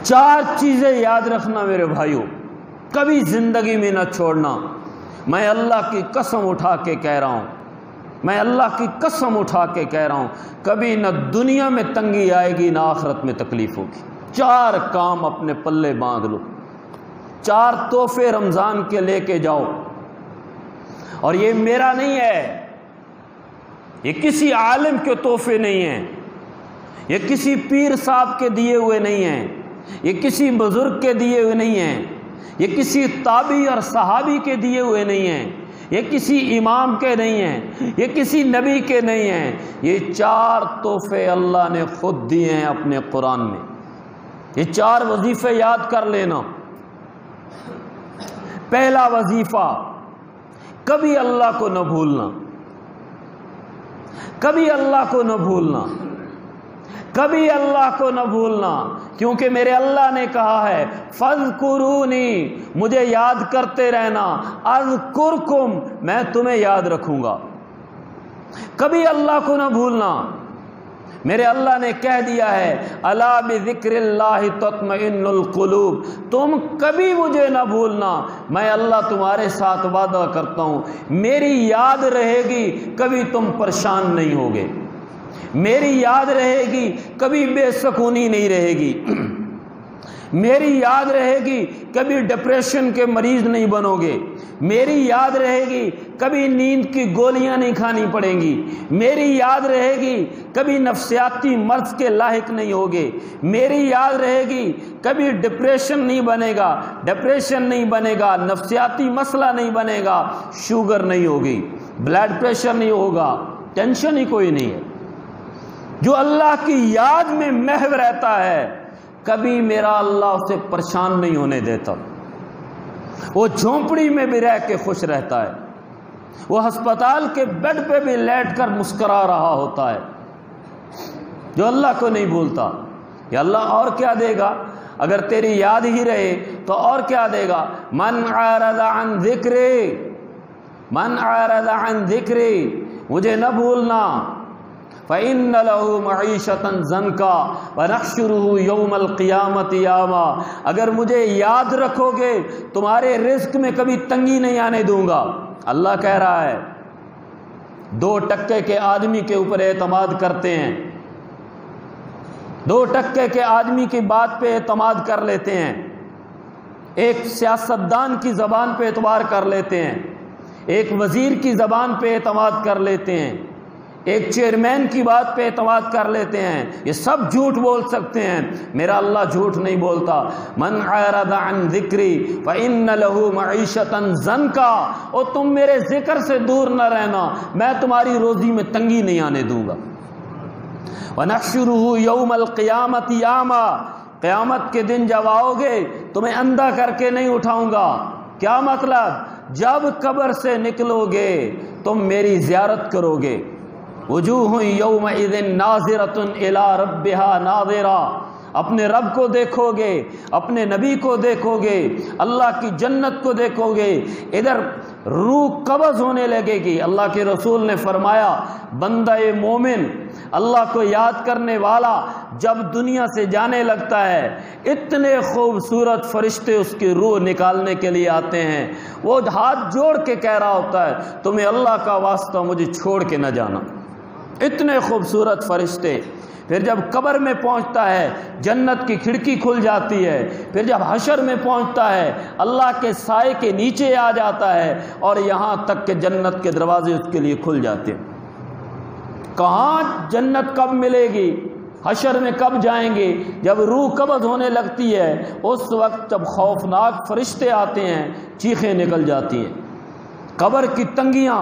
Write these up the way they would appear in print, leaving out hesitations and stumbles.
4 چیزیں یاد رکھنا میرے بھائیوں، کبھی زندگی میں نہ چھوڑنا۔ میں اللہ کی قسم اٹھا کے کہہ رہا ہوں، میں اللہ کی قسم اٹھا کے کہہ رہا ہوں، کبھی نہ دنیا میں تنگی آئے گی نہ آخرت میں تکلیف ہوگی۔ 4 کام اپنے پلے باندھ لو، 4 تحفے رمضان کے لے کے جاؤ۔ اور یہ میرا نہیں ہے، یہ کسی عالم کے تحفے نہیں ہیں، یہ کسی پیر صاحب کے دیے ہوئے نہیں ہیں، یہ کسی بزرگ کے دیے ہوئے نہیں ہیں، یہ کسی تابعی اور صحابی کے دیے ہوئے نہیں ہیں، یہ کسی امام کے نہیں ہیں، یہ کسی نبی کے نہیں ہیں۔ یہ 4 تحفے اللہ نے خود دیے ہیں اپنے قرآن میں۔ یہ 4 وظیفے یاد کر لینا۔ پہلا وظیفہ، کبھی اللہ کو نہ بھولنا، کبھی اللہ کو نہ بھولنا، کبھی اللہ کو نہ بھولنا، کیونکہ میرے اللہ نے کہا ہے فَاذْكُرُونِی، مجھے یاد کرتے رہنا، اذکرکم، میں تمہیں یاد رکھوں گا۔ کبھی اللہ کو نہ بھولنا۔ میرے اللہ نے کہہ دیا ہے الا بذکر اللہ تطمئن القلوب، تم کبھی مجھے نہ بھولنا، میں اللہ تمہارے ساتھ وعدہ کرتا ہوں میری یاد رہے گی، کبھی تم پریشان نہیں ہوگے، میری یاد رہے گی، کبھی بے سکونی نہیں رہے گی، میری یاد رہے گی، کبھی ڈپریشن کے مریض نہیں بنو گے، میری یاد رہے گی، کبھی نیند کی گولیاں نہیں کھانی پڑیں گی، میری یاد رہے گی، کبھی نفسیاتی مرض کے لاحق نہیں ہوگے، میری یاد رہے گی، کبھی ڈپریشن نہیں بنے گا، ڈپریشن نہیں بنے گا، نفسیاتی مسئلہ نہیں بنے گا، شوگر نہیں ہوگی، بلڈ پریشر نہیں ہوگا، ٹینشن ہی کوئی نہیں ہے۔ جو اللہ کی یاد میں محو رہتا ہے، کبھی میرا اللہ اسے پریشان نہیں ہونے دیتا، وہ جھونپڑی میں بھی رہ کے خوش رہتا ہے، وہ ہسپتال کے بیڈ پہ بھی لیٹ کر مسکرا رہا ہوتا ہے۔ جو اللہ کو نہیں بھولتا، یا اللہ اور کیا دے گا؟ اگر تیری یاد ہی رہے تو اور کیا دے گا؟ من اعرض عن ذکری، من اعرض عن ذکری، مجھے نہ بھولنا، فَإِنَّ لَهُ مَعِيشَةً ضَنْكَا وَنَحْشُرُهُ يَوْمَ الْقِيَامَةِ أَعْمَىٰ، اگر مجھے یاد رکھو گے تمہارے رزق میں کبھی تنگی نہیں آنے دوں گا۔ اللہ کہہ رہا ہے 2 ٹکے کے آدمی کے اوپر اعتماد کرتے ہیں، 2 ٹکے کے آدمی کی بات پہ اعتماد کر لیتے ہیں، ایک سیاستدان کی زبان پہ اعتبار کر لیتے ہیں، ایک وزیر کی زبان پہ اعتماد کر لیتے ہیں، ایک چیئرمین کی بات پہ اعتماد کر لیتے ہیں۔ یہ سب جھوٹ بول سکتے ہیں، میرا اللہ جھوٹ نہیں بولتا۔ من اعرض عن ذکری فإن له معیشة ضنکا، اور تم میرے ذکر سے دور نہ رہنا، میں تمہاری روزی میں تنگی نہیں آنے دوں گا۔ ونحشره یوم القیامۃ اعمیٰ، قیامت کے دن جب آؤ گے تمہیں اندھا کر کے نہیں اٹھاؤں گا۔ کیا مطلب؟ جب قبر سے نکلو گے تم میری زیارت کرو گے۔ وجوہ یومئذ ناظرۃ الی ربہا ناظرہ، اپنے رب کو دیکھو گے، اپنے نبی کو دیکھو گے، اللہ کی جنت کو دیکھو گے، ادھر روح قبض ہونے لگے گی۔ اللہ کے رسول نے فرمایا بندہ مومن اللہ کو یاد کرنے والا جب دنیا سے جانے لگتا ہے، اتنے خوبصورت فرشتے اس کی روح نکالنے کے لیے آتے ہیں، وہ ہاتھ جوڑ کے کہہ رہا ہوتا ہے تمہیں اللہ کا واسطہ مجھے چھوڑ کے نہ جانا، اتنے خوبصورت فرشتے۔ پھر جب قبر میں پہنچتا ہے جنت کی کھڑکی کھل جاتی ہے، پھر جب حشر میں پہنچتا ہے اللہ کے سائے کے نیچے آ جاتا ہے، اور یہاں تک کہ جنت کے دروازے اس کے لیے کھل جاتے ہیں۔ کہاں جنت کب ملے گی؟ حشر میں کب جائیں گے؟ جب روح قبض ہونے لگتی ہے، اس وقت جب خوفناک فرشتے آتے ہیں، چیخیں نکل جاتی ہیں۔ قبر کی تنگیاں،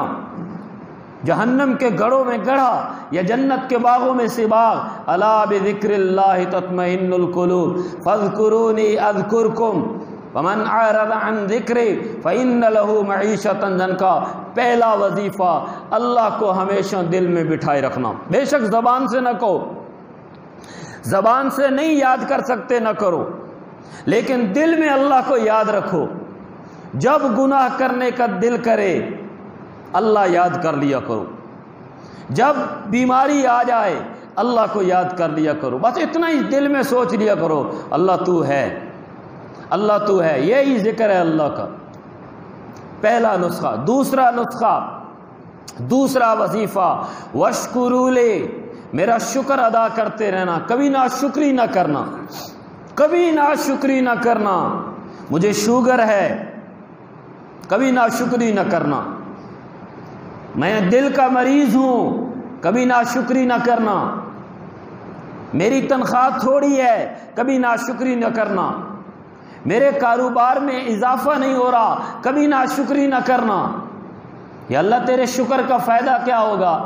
جہنم کے گڑھوں میں گڑھا یا جنت کے باغوں میں سے باغ، الا بذکر اللہ تطمئن القلوب فاذکرونی اذکرکم ومن اعرض عن ذکری فإن له معیشة ضنکا۔ پہلا وظیفہ اللہ کو ہمیشہ دل میں بٹھائے رکھنا۔ بے شک زبان سے نہ کہو، زبان سے نہیں یاد کر سکتے نہ کرو، لیکن دل میں اللہ کو یاد رکھو۔ جب گناہ کرنے کا دل کرے اللہ یاد کر لیا کرو، جب بیماری آ جائے اللہ کو یاد کر لیا کرو، بس اتنا ہی دل میں سوچ لیا کرو، اللہ تو ہے، اللہ تو ہے، یہی ذکر ہے اللہ کا، پہلا نسخہ۔ دوسرا نسخہ، دوسرا وظیفہ، واشکروا لی، میرا شکر ادا کرتے رہنا، کبھی ناشکری نہ کرنا، کبھی ناشکری نہ کرنا۔ مجھے شوگر ہے، کبھی ناشکری نہ کرنا۔ میں دل کا مریض ہوں، کبھی ناشکری نہ کرنا۔ میری تنخواہ تھوڑی ہے، کبھی ناشکری نہ کرنا۔ میرے کاروبار میں اضافہ نہیں ہو رہا، کبھی ناشکری نہ کرنا۔ یا اللہ تیرے شکر کا فائدہ کیا ہوگا؟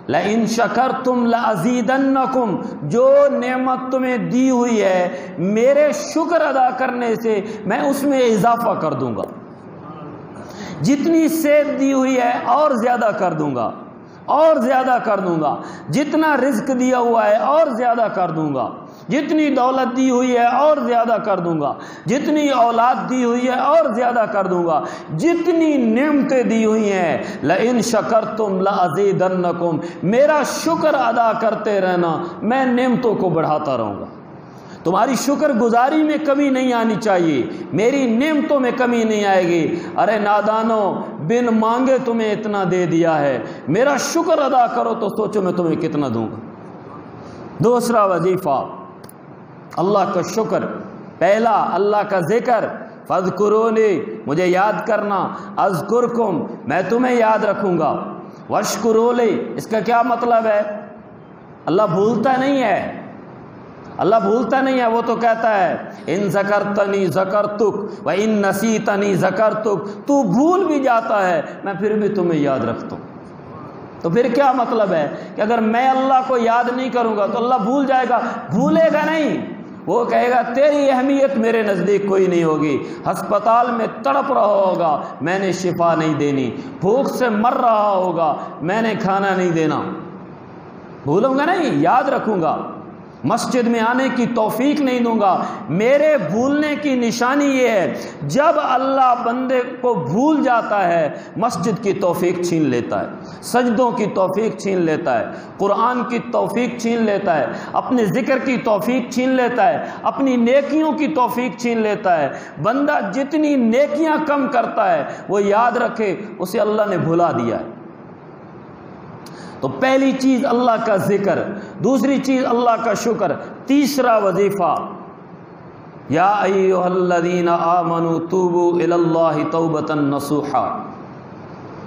لَإِن شَكَرْتُمْ لَأَزِيدَنَّكُمْ، جو نعمت تمہیں دی ہوئی ہے میرے شکر ادا کرنے سے میں اس میں اضافہ کر دوں گا، جتنی صحت دی ہوئی ہے اور زیادہ کر دوں گا، اور زیادہ کر دوں گا، جتنا رزق دیا ہوا ہے اور زیادہ کر دوں گا، جتنی دولت دی ہوئی ہے اور زیادہ کر دوں گا، جتنی اولاد دی ہوئی ہے اور زیادہ کر دوں گا، جتنی نعمتیں دی ہوئی ہیں لَإِن شَكَرْتُمْ لَأَزِيدَنَّكُمْ، میرا شکر ادا کرتے رہنا، میں نعمتوں کو بڑھاتا رہوں گا۔ تمہاری شکر گزاری میں کمی نہیں آنی چاہیے، میری نعمتوں میں کمی نہیں آئے گی۔ ارے نادانو، بن مانگے تمہیں اتنا دے دیا ہے، میرا شکر ادا کرو تو سوچو میں تمہیں کتنا دوں گا۔ دوسرا وظیفہ اللہ کا شکر، پہلا اللہ کا ذکر، فاذکرونی، مجھے یاد کرنا، اذکرکم، میں تمہیں یاد رکھوں گا، واشکروا لی، اس کا کیا مطلب ہے؟ اللہ بھولتا نہیں ہے، اللہ بھولتا نہیں ہے، وہ تو کہتا ہے ان ذکرتنی ذکرتک وان نسیتنی ذکرتک، تو بھول بھی جاتا ہے میں پھر بھی تمہیں یاد رکھتا ہوں۔ تو پھر کیا مطلب ہے کہ اگر میں اللہ کو یاد نہیں کروں گا تو اللہ بھول جائے گا؟ بھولے گا نہیں، وہ کہے گا تیری اہمیت میرے نزدیک کوئی نہیں ہوگی، ہسپتال میں تڑپ رہا ہوگا میں نے شفا نہیں دینی، بھوک سے مر رہا ہوگا میں نے کھانا نہیں دینا، بھولوں گا نہیں، یاد رکھوں گا، مسجد میں آنے کی توفیق نہیں دوں گا۔ میرے بھولنے کی نشانی یہ ہے جب اللہ بندے کو بھول جاتا ہے مسجد کی توفیق چھین لیتا ہے، سجدوں کی توفیق چھین لیتا ہے، قرآن کی توفیق چھین لیتا ہے، اپنے ذکر کی توفیق چھین لیتا ہے، اپنی نیکیوں کی توفیق چھین لیتا ہے۔ بندہ جتنی نیکیاں کم کرتا ہے وہ یاد رکھے اسے اللہ نے بھلا دیا ہے۔ تو پہلی چیز اللہ کا ذکر، دوسری چیز اللہ کا شکر، تیسرا وظیفہ یا ایھا الذین آمنوا توبوا الی اللہ توبۃ نصوحا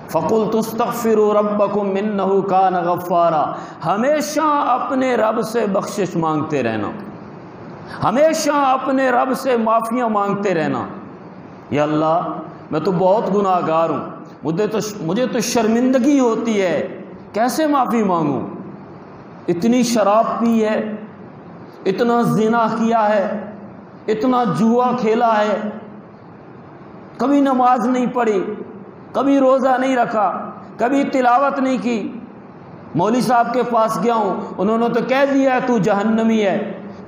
فقلت استغفروا ربکم انہ کان غفارا، ہمیشہ اپنے رب سے بخشش مانگتے رہنا، ہمیشہ اپنے رب سے معافیاں مانگتے رہنا۔ یا اللہ میں تو بہت گناہ گار ہوں، مجھے تو شرمندگی ہوتی ہے، کیسے معافی مانگوں؟ اتنی شراب پی ہے، اتنا زنا کیا ہے، اتنا جوا کھیلا ہے، کبھی نماز نہیں پڑھی، کبھی روزہ نہیں رکھا، کبھی تلاوت نہیں کی۔ مولوی صاحب کے پاس گیا ہوں، انہوں نے تو کہہ دیا ہے تو جہنمی ہے۔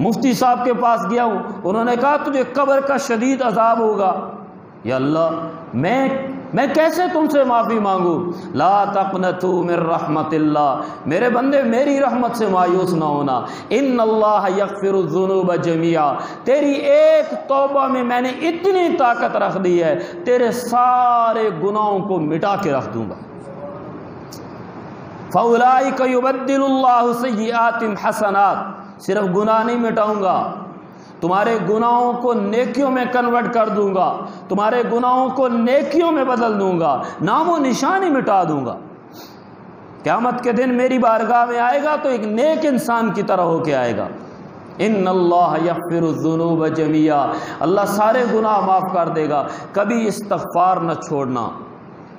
مفتی صاحب کے پاس گیا ہوں، انہوں نے کہا تجھے قبر کا شدید عذاب ہوگا۔ یا اللہ میں کیسے تم سے معافی مانگوں؟ لا تقنطوا من رحمت اللہ، میرے بندے میری رحمت سے مایوس نہ ہونا۔ ان اللہ یغفر الذنوب جميعا، تیری ایک توبہ میں نے اتنی طاقت رکھ دی ہے تیرے سارے گناہوں کو مٹا کے رکھ دوں گا۔ فاولئک یبدل اللہ سیئات حسنات، صرف گناہ نہیں مٹاؤں گا، تمہارے گناہوں کو نیکیوں میں کنورٹ کر دوں گا، تمہارے گناہوں کو نیکیوں میں بدل دوں گا، نام و نشانی مٹا دوں گا۔ قیامت کے دن میری بارگاہ میں آئے گا تو ایک نیک انسان کی طرح ہو کے آئے گا۔ ان اللہ یغفر الذنوب جميعا، اللہ سارے گناہ معاف کر دے گا، کبھی استغفار نہ چھوڑنا۔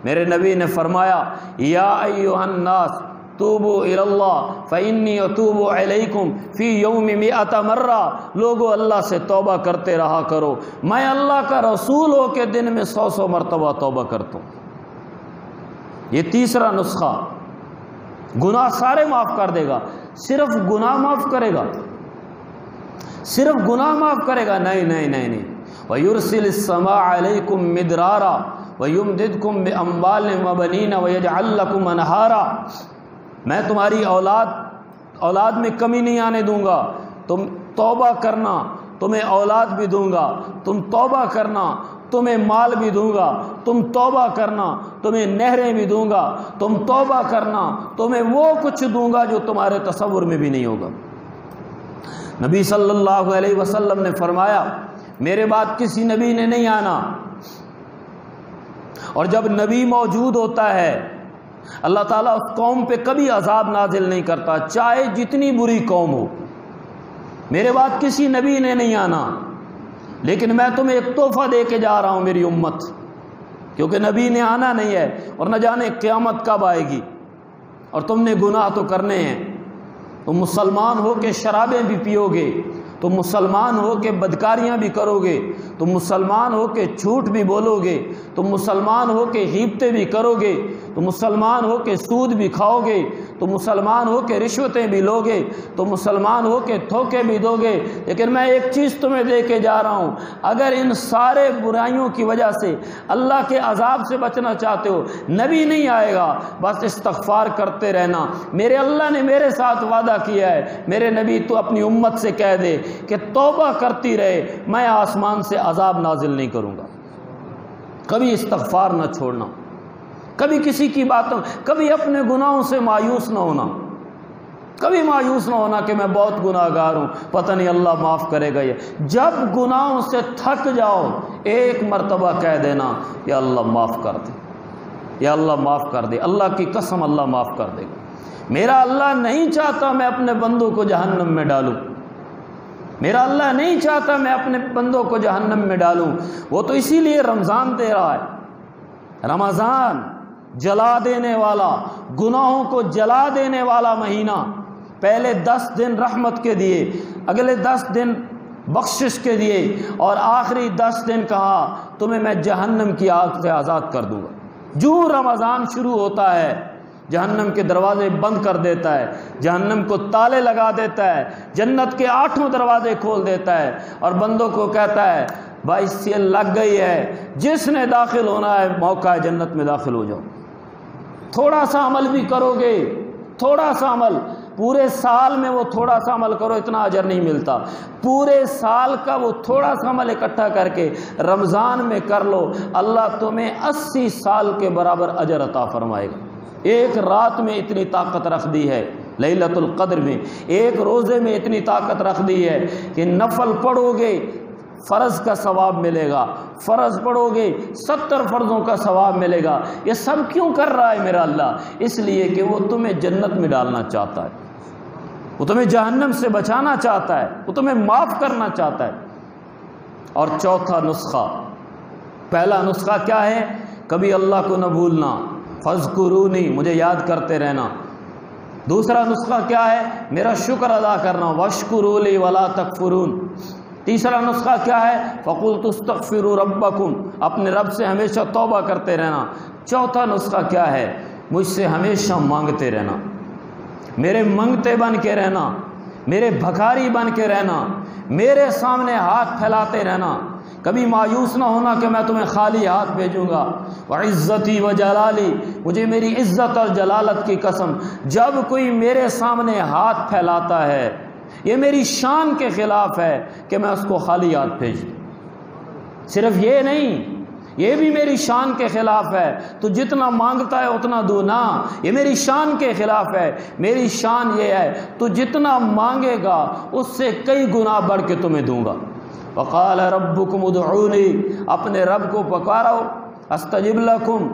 میرے نبی نے فرمایا یا ایھا الناس توبوا الی اللہ فانی اتوب علیکم فی یوم 100 مرہ، لوگو اللہ سے توبہ کرتے رہا کرو، میں اللہ کا رسول ہو کے دن میں 100 مرتبہ توبہ کرتا ہوں۔ یہ تیسرا نسخہ، گناہ سارے معاف کر دے گا، صرف گناہ معاف کرے گا، صرف گناہ معاف کرے گا؟ نہیں نہیں نہیں نہیں۔ وَيُرْسِلِ السَّمَاءَ عَلَيْكُمْ مِدْرَارًا وَيُمْدِدْكُمْ بِأَمْوَالٍ وَبَنِينَ وَيَجْعَلْ لَكُمْ أَنْهَارًا، میں تمہاری اولاد اولاد میں کمی نہیں آنے دوں گا، تم توبہ کرنا تمہیں اولاد بھی دوں گا، تم توبہ کرنا تمہیں مال بھی دوں گا، تم توبہ کرنا تمہیں نہریں بھی دوں گا، تم توبہ کرنا تمہیں وہ کچھ دوں گا جو تمہارے تصور میں بھی نہیں ہوگا۔ نبی صلی اللہ علیہ وسلم نے فرمایا میرے بعد کسی نبی نے نہیں آنا، اور جب نبی موجود ہوتا ہے اللہ تعالیٰ اس قوم پہ کبھی عذاب نازل نہیں کرتا، چاہے جتنی بری قوم ہو۔ میرے بعد کسی نبی نے نہیں آنا، لیکن میں تمہیں ایک تحفہ دے کے جا رہا ہوں میری امت، کیونکہ نبی نے آنا نہیں ہے اور نہ جانے قیامت کب آئے گی، اور تم نے گناہ تو کرنے ہیں۔ تم مسلمان ہو کے شرابیں بھی پیو گے، تم مسلمان ہو کے بدکاریاں بھی کرو گے، تم مسلمان ہو کے جھوٹ بھی بولو گے، تم مسلمان ہو کے غیبتیں بھی کرو گے، تم مسلمان ہو کے سود بھی کھاؤ گے، تم مسلمان ہو کے رشوتیں بھی لو گے، تم مسلمان ہو کے دھوکے بھی دو گے، لیکن میں ایک چیز تمہیں دے کے جا رہا ہوں، اگر ان سارے برائیوں کی وجہ سے اللہ کے عذاب سے بچنا چاہتے ہو، نبی نہیں آئے گا، بس استغفار کرتے رہنا۔ میرے اللہ نے میرے ساتھ وعدہ کیا ہے، میرے نبی تو اپنی امت سے کہہ دے کہ توبہ کرتی رہے، میں آسمان سے عذاب نازل نہیں کروں گا۔ کبھی استغفار نہ چھوڑنا، کبھی کسی کی باتوں، کبھی اپنے گناہوں سے مایوس نہ ہونا، کبھی مایوس نہ ہونا کہ میں بہت گناہ گار ہوں، پتہ نہیں اللہ معاف کرے گا۔ یہ جب گناہوں سے تھک جاؤ ایک مرتبہ کہہ دینا یا اللہ معاف کر دے، یا اللہ معاف کر دے، اللہ کی قسم اللہ معاف کر دے گا۔ میرا اللہ نہیں چاہتا میں اپنے بندوں کو جہنم میں ڈالوں، میرا اللہ نہیں چاہتا میں اپنے بندوں کو جہنم میں ڈالوں، وہ تو اسی لیے رمضان دے رہا ہے۔ رمضان جلا دینے والا، گناہوں کو جلا دینے والا مہینہ، پہلے 10 دن رحمت کے دیے، اگلے 10 دن بخشش کے دیے، اور آخری 10 دن کہا تمہیں میں جہنم کی آگ سے آزاد کر دوں گا۔ جو رمضان شروع ہوتا ہے جہنم کے دروازے بند کر دیتا ہے، جہنم کو تالے لگا دیتا ہے، جنت کے 8 دروازے کھول دیتا ہے، اور بندوں کو کہتا ہے بھائی سیل لگ گئی ہے، جس نے داخل ہونا ہے موقع ہے، جنت میں داخل ہو جاؤ۔ تھوڑا سا عمل بھی کرو گے، تھوڑا سا عمل، پورے سال میں وہ تھوڑا سا عمل کرو اتنا اجر نہیں ملتا، پورے سال کا وہ تھوڑا سا عمل اکٹھا کر کے رمضان میں کر لو، اللہ تمہیں 80 سال کے برابر اجر عطا فرمائے گا۔ ایک رات میں اتنی طاقت رکھ دی ہے، لیلۃ القدر میں، ایک روزے میں اتنی طاقت رکھ دی ہے کہ نفل پڑھو گے فرض کا ثواب ملے گا، فرض پڑھو گے 70 فرضوں کا ثواب ملے گا۔ یہ سب کیوں کر رہا ہے میرا اللہ؟ اس لیے کہ وہ تمہیں جنت میں ڈالنا چاہتا ہے، وہ تمہیں جہنم سے بچانا چاہتا ہے، وہ تمہیں معاف کرنا چاہتا ہے۔ اور چوتھا نسخہ، پہلا نسخہ کیا ہے؟ کبھی اللہ کو نہ بھولنا، فاذکرونی، مجھے یاد کرتے رہنا۔ دوسرا نسخہ کیا ہے؟ میرا شکر ادا کرنا، واشکروا لی ولا تکفرون۔ تیسرا نسخہ کیا ہے؟ فقلت استغفروا ربکم، اپنے رب سے ہمیشہ توبہ کرتے رہنا۔ چوتھا نسخہ کیا ہے؟ مجھ سے ہمیشہ مانگتے رہنا، میرے منگتے بن کے رہنا، میرے بھکاری بن کے رہنا، میرے سامنے ہاتھ پھیلاتے رہنا، کبھی مایوس نہ ہونا کہ میں تمہیں خالی ہاتھ بھیجوں گا۔ وعزتی وجلالی، مجھے میری عزت اور جلالت کی قسم، جب کوئی میرے سامنے ہاتھ پھیلاتا ہے یہ میری شان کے خلاف ہے کہ میں اس کو خالی ہاتھ بھیج دوں۔ صرف یہ نہیں، یہ بھی میری شان کے خلاف ہے، تو جتنا مانگتا ہے اتنا دو نا، یہ میری شان کے خلاف ہے۔ میری شان یہ ہے تو جتنا مانگے گا اس سے کئی گنا بڑھ کے تمہیں دوں گا۔ وقال ربکم ادعونی، اپنے رب کو پکارو، استجب لکم،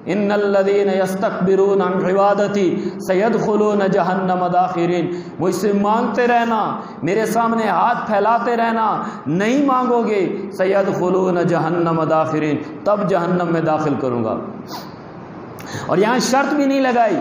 ان الذین یستکبرون عن عبادتی سیدخلون جہنم داخرین۔ مجھ سے مانگتے رہنا، میرے سامنے ہاتھ پھیلاتے رہنا، نہیں مانگو گے سیدخلون جہنم داخرین، تب جہنم میں داخل کروں گا۔ اور یہاں شرط بھی نہیں لگائی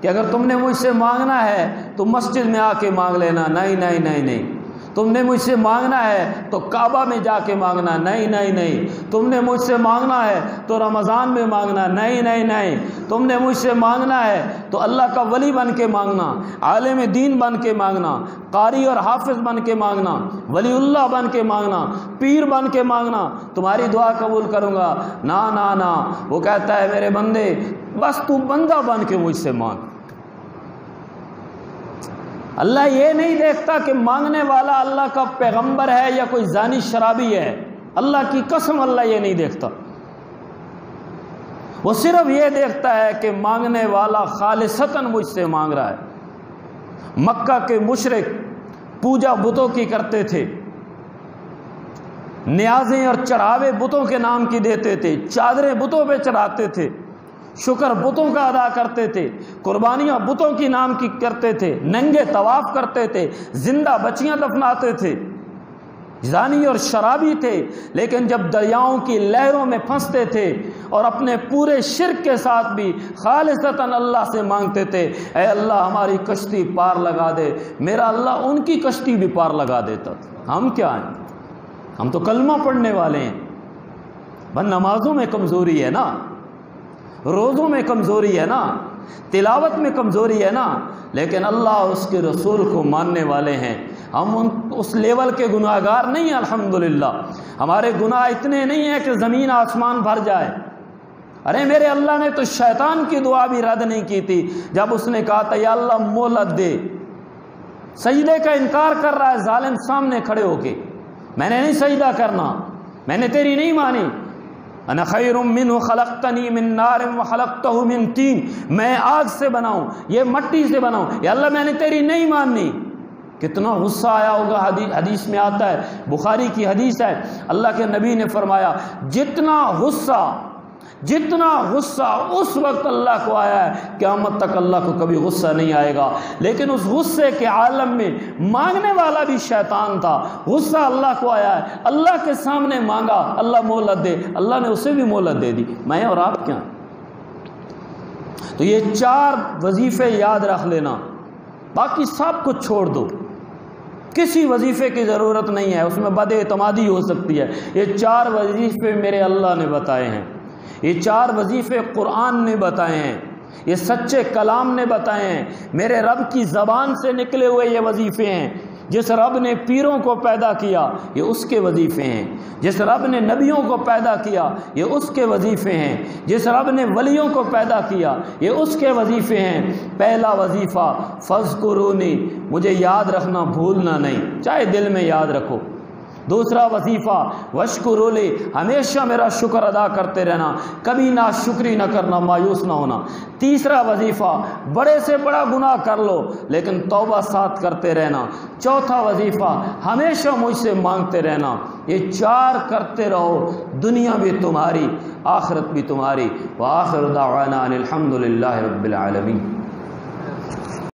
کہ اگر تم نے مجھ سے مانگنا ہے تو مسجد میں آ کے مانگ لینا، نہیں نہیں نہیں نہیں۔ تم نے مجھ سے مانگنا ہے تو کعبہ میں جا کے مانگنا، نہیں نہیں نہیں۔ تم نے مجھ سے مانگنا ہے تو رمضان میں مانگنا، نہیں نہیں نہیں۔ تم نے مجھ سے مانگنا ہے تو اللہ کا ولی بن کے مانگنا، عالم دین بن کے مانگنا، قاری اور حافظ بن کے مانگنا، ولی اللہ بن کے مانگنا، پیر بن کے مانگنا، تمہاری دعا قبول کروں گا۔ نا نا نا، وہ کہتا ہے میرے بندے بس تو بندہ بن کے مجھ سے مانگ، اللہ یہ نہیں دیکھتا کہ مانگنے والا اللہ کا پیغمبر ہے یا کوئی زانی شرابی ہے، اللہ کی قسم اللہ یہ نہیں دیکھتا، وہ صرف یہ دیکھتا ہے کہ مانگنے والا خالصتاً مجھ سے مانگ رہا ہے۔ مکہ کے مشرک پوجا بتوں کی کرتے تھے، نیازیں اور چڑھاوے بتوں کے نام کی دیتے تھے، چادریں بتوں پہ چڑھاتے تھے، شکر بتوں کا ادا کرتے تھے، قربانیاں بتوں کی نام کی کرتے تھے، ننگے طواف کرتے تھے، زندہ بچیاں دفناتے تھے، زانی اور شرابی تھے، لیکن جب دریاؤں کی لہروں میں پھنستے تھے اور اپنے پورے شرک کے ساتھ بھی خالصتاً اللہ سے مانگتے تھے، اے اللہ ہماری کشتی پار لگا دے، میرا اللہ ان کی کشتی بھی پار لگا دیتا تھا۔ ہم کیا ہیں؟ ہم تو کلمہ پڑھنے والے ہیں، بس نمازوں میں کمزوری ہے نا، روزوں میں کمزوری ہے نا، تلاوت میں کمزوری ہے نا، لیکن اللہ اس کے رسول کو ماننے والے ہیں۔ ہم اس لیول کے گناہگار نہیں ہیں الحمدللہ، ہمارے گناہ اتنے نہیں ہیں کہ زمین آسمان بھر جائے۔ ارے میرے اللہ نے تو شیطان کی دعا بھی رد نہیں کی تھی جب اس نے کہا تھا یا اللہ مہلت دے، سجدے کا انکار کر رہا ہے ظالم سامنے کھڑے ہو کے، میں نے نہیں سجدہ کرنا، میں نے تیری نہیں مانی، انا خیر منہ خلقتنی من نار وخلقتہ من طین، میں آگ سے بناؤں یہ مٹی سے بناؤں، یا اللہ میں نے تیری نہیں ماننی۔ کتنا غصہ آیا ہوگا، حدیث میں آتا ہے، بخاری کی حدیث ہے، اللہ کے نبی نے فرمایا جتنا غصہ اس وقت اللہ کو آیا ہے قیامت تک اللہ کو کبھی غصہ نہیں آئے گا۔ لیکن اس غصے کے عالم میں مانگنے والا بھی شیطان تھا، غصہ اللہ کو آیا ہے، اللہ کے سامنے مانگا اللہ مہلت دے، اللہ نے اسے بھی مہلت دے دی، میں اور آپ کیا؟ تو یہ 4 وظیفے یاد رکھ لینا، باقی سب کچھ چھوڑ دو، کسی وظیفے کی ضرورت نہیں ہے، اس میں بد اعتمادی ہو سکتی ہے۔ یہ 4 وظیفے میرے اللہ نے بتائے ہیں، یہ 4 وظیفے قرآن نے بتائے ہیں، یہ سچے کلام نے بتائے ہیں، میرے رب کی زبان سے نکلے ہوئے یہ وظیفے ہیں۔ جس رب نے پیروں کو پیدا کیا یہ اس کے وظیفے ہیں، جس رب نے نبیوں کو پیدا کیا یہ اس کے وظیفے ہیں، جس رب نے ولیوں کو پیدا کیا یہ اس کے وظیفے ہیں۔ پہلا وظیفہ فاذکرونی، مجھے یاد رکھنا بھولنا نہیں، چاہے دل میں یاد رکھو۔ دوسرا وظیفہ واشکروا لی، ہمیشہ میرا شکر ادا کرتے رہنا، کبھی ناشکری نہ کرنا، مایوس نہ ہونا۔ تیسرا وظیفہ بڑے سے بڑا گناہ کر لو لیکن توبہ ساتھ کرتے رہنا۔ چوتھا وظیفہ ہمیشہ مجھ سے مانگتے رہنا۔ یہ 4 کرتے رہو، دنیا بھی تمہاری آخرت بھی تمہاری۔ وآخر دعوانا ان الحمد للہ رب العالمین۔